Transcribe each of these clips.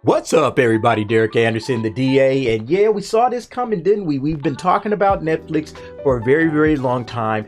What's up, everybody? Derek Anderson, the DA. And yeah, we saw this coming, didn't we? We've been talking about Netflix for a very, very long time.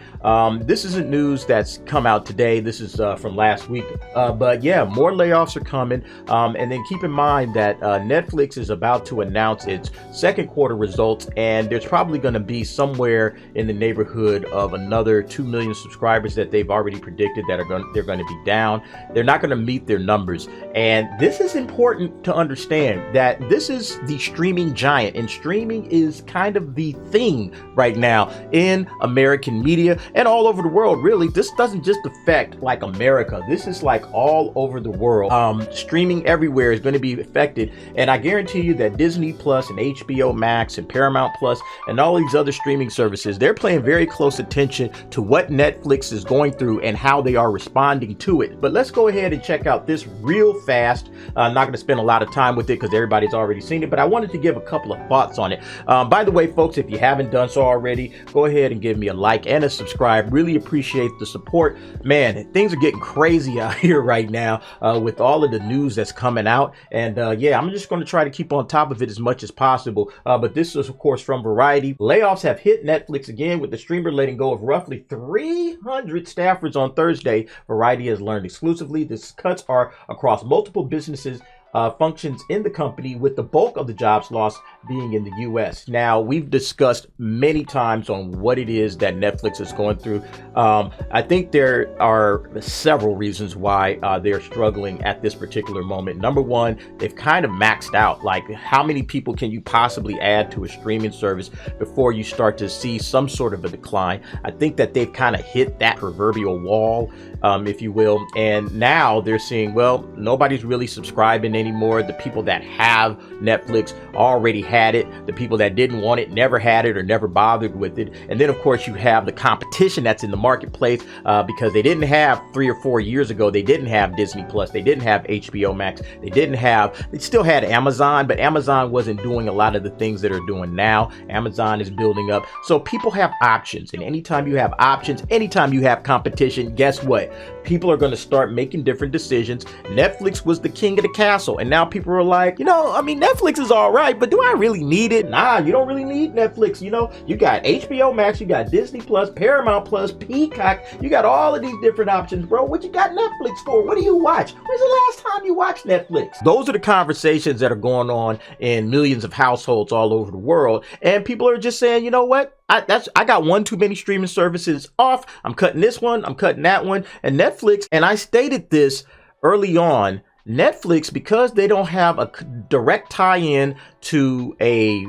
This isn't news that's come out today. This is from last week. But yeah, more layoffs are coming. And then keep in mind that Netflix is about to announce its second quarter results. And there's probably going to be somewhere in the neighborhood of another 2 million subscribers that they've already predicted that they're going to be down. They're not going to meet their numbers. And this is important to understand that this is the streaming giant, and streaming is kind of the thing right now in American media and all over the world. Really, this doesn't just affect like America. This is like all over the world. Streaming everywhere is going to be affected, and I guarantee you that Disney Plus and HBO Max and Paramount Plus and all these other streaming services, they're paying very close attention to what Netflix is going through and how they are responding to it. But let's go ahead and check out this real fast. I'm not going to spend a lot of time with it because everybody's already seen it, but I wanted to give a couple of thoughts on it. By the way, folks, if you haven't done so already, go ahead and give me a like and a subscribe. Really appreciate the support. Man, things are getting crazy out here right now with all of the news that's coming out. And yeah, I'm just going to try to keep on top of it as much as possible. But this is, of course, from Variety. Layoffs have hit Netflix again, with the streamer letting go of roughly 300 staffers on Thursday. Variety has learned exclusively. These cuts are across multiple businesses, functions in the company, with the bulk of the jobs lost being in the US. Now, we've discussed many times on what it is that Netflix is going through. I think there are several reasons why they're struggling at this particular moment. Number one, they've kind of maxed out. Like, how many people can you possibly add to a streaming service before you start to see some sort of a decline? I think that they've kind of hit that proverbial wall, if you will. And now they're seeing, well, nobody's really subscribing anymore. The people that have Netflix already had it. The people that didn't want it never had it or never bothered with it. And then, of course, you have the competition that's in the marketplace because they didn't have 3 or 4 years ago. They didn't have Disney Plus. They didn't have HBO Max. They still had Amazon, but Amazon wasn't doing a lot of the things that are doing now. Amazon is building up. So people have options. And anytime you have options, anytime you have competition, guess what? People are going to start making different decisions. Netflix was the king of the castle, and now people are like, Netflix is all right, but do I really need it? Nah, you don't really need Netflix. You got HBO Max, you got Disney Plus, Paramount Plus, Peacock, you got all of these different options, bro. What you got Netflix for? What do you watch? When's the last time you watched Netflix? Those are the conversations that are going on in millions of households all over the world, and people are just saying, you know what? I got one too many streaming services off. I'm cutting this one. I'm cutting that one. And Netflix, and I stated this early on, Netflix, because they don't have a direct tie-in to a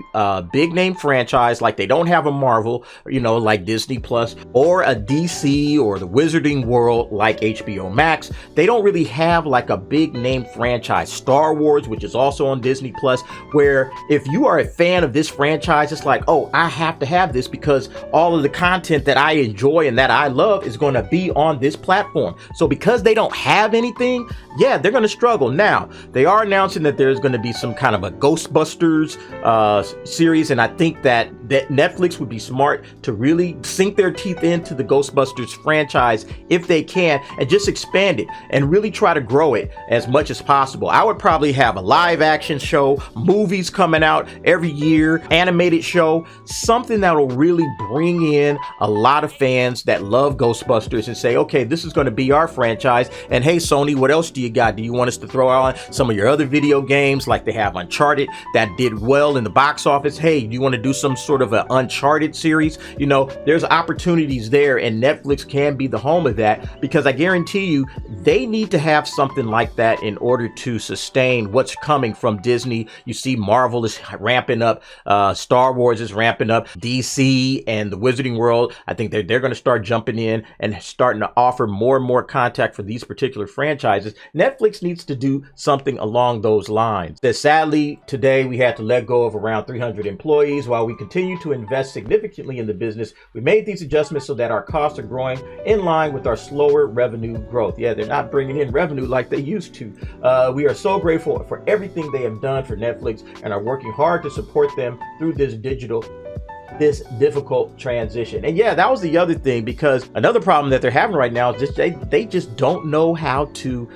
big name franchise, like they don't have a Marvel, like Disney Plus, or a DC or the Wizarding World like HBO Max. They don't really have like a big name franchise. Star Wars, which is also on Disney Plus, where if you are a fan of this franchise, it's like, oh, I have to have this because all of the content that I enjoy and that I love is going to be on this platform. So because they don't have anything, yeah, they're going to struggle. Now, they are announcing that there's going to be some kind of a Ghostbusters series, and I think that Netflix would be smart to really sink their teeth into the Ghostbusters franchise if they can, and just expand it and really try to grow it as much as possible. I would probably have a live action show, movies coming out every year, animated show, something that will really bring in a lot of fans that love Ghostbusters and say, okay, this is going to be our franchise. And hey, Sony, what else do you got? Do you want us to throw on some of your other video games like they have Uncharted that did well in the box office? Hey, do you want to do some sort of an Uncharted series? There's opportunities there, and Netflix can be the home of that, because I guarantee you they need to have something like that in order to sustain what's coming from Disney. You see Marvel is ramping up, Star Wars is ramping up, DC and the Wizarding World, I think they're going to start jumping in and starting to offer more and more contact for these particular franchises. Netflix needs to do something along those lines. That sadly, today we had to let go of around 300 employees. While we continue to invest significantly in the business, we made these adjustments so that our costs are growing in line with our slower revenue growth. Yeah, they're not bringing in revenue like they used to. We are so grateful for everything they have done for Netflix and are working hard to support them through this digital this difficult transition. And yeah, that was the other thing, because another problem that they're having right now is just they just don't know how to,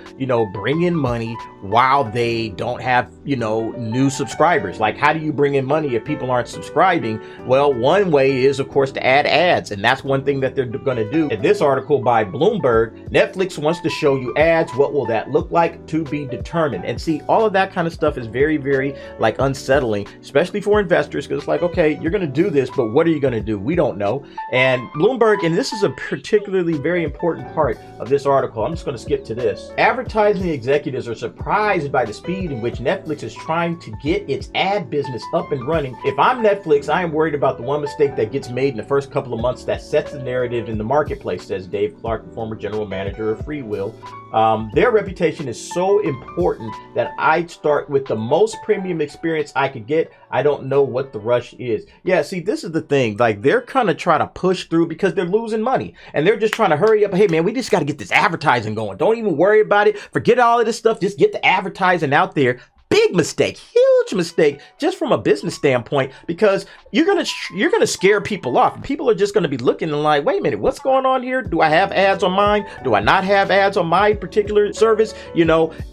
bring in money while they don't have, new subscribers. Like, how do you bring in money if people aren't subscribing? Well, one way is, of course, to add ads, and that's one thing that they're going to do. In this article by Bloomberg, Netflix wants to show you ads. What will that look like? To be determined. And see, all of that kind of stuff is very, very unsettling, especially for investors, because it's like, okay, you're going to do this, but what are you going to do? We don't know. And Bloomberg, and this is a particularly very important part of this article, I'm just going to skip to this. Advertising executives are surprised by the speed in which Netflix is trying to get its ad business up and running. If I'm Netflix, I am worried about the one mistake that gets made in the first couple of months that sets the narrative in the marketplace, says Dave Clark, the former general manager of FreeWheel. Their reputation is so important that I'd start with the most premium experience I could get. I don't know what the rush is. Yeah, see, this is the thing. Like, they're kind of trying to push through because they're losing money, and they're just trying to hurry up. Hey, man, we just got to get this advertising going. Don't even worry about it. Forget all of this stuff. Just get the advertising out there. Big mistake, huge mistake, just from a business standpoint, because you're gonna scare people off. People are just gonna be looking and like, wait a minute, what's going on here? Do I have ads on mine? Do I not have ads on my particular service?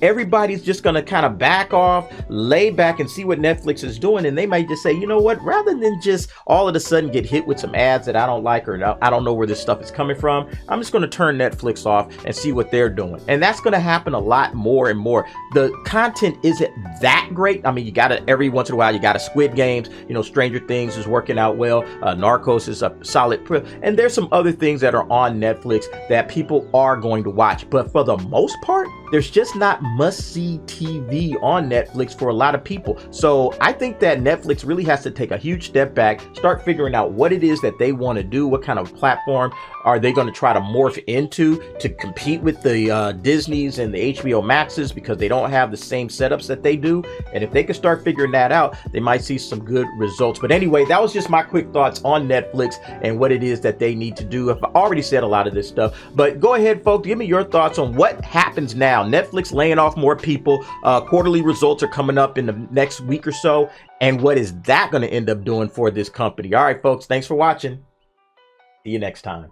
Everybody's just gonna kind of back off, lay back, and see what Netflix is doing, and they might just say, you know what? Rather than just all of a sudden get hit with some ads that I don't like, or I don't know where this stuff is coming from, I'm just gonna turn Netflix off and see what they're doing. And that's gonna happen a lot more and more. The content isn't that great. I mean, you gotta, every once in a while, you gotta Squid Games, Stranger Things is working out well, Narcos is a solid and there's some other things that are on Netflix that people are going to watch, but for the most part, there's just not must-see TV on Netflix for a lot of people. So I think that Netflix really has to take a huge step back, start figuring out what it is that they want to do, what kind of platform are they going to try to morph into to compete with the Disneys and the HBO Maxes, because they don't have the same setups that they do. And if they can start figuring that out, they might see some good results. But anyway, that was just my quick thoughts on Netflix and what it is that they need to do. I've already said a lot of this stuff, but go ahead, folks, give me your thoughts on what happens now. Netflix laying off more people. Quarterly results are coming up in the next week or so. And what is that going to end up doing for this company? All right, folks, thanks for watching. See you next time.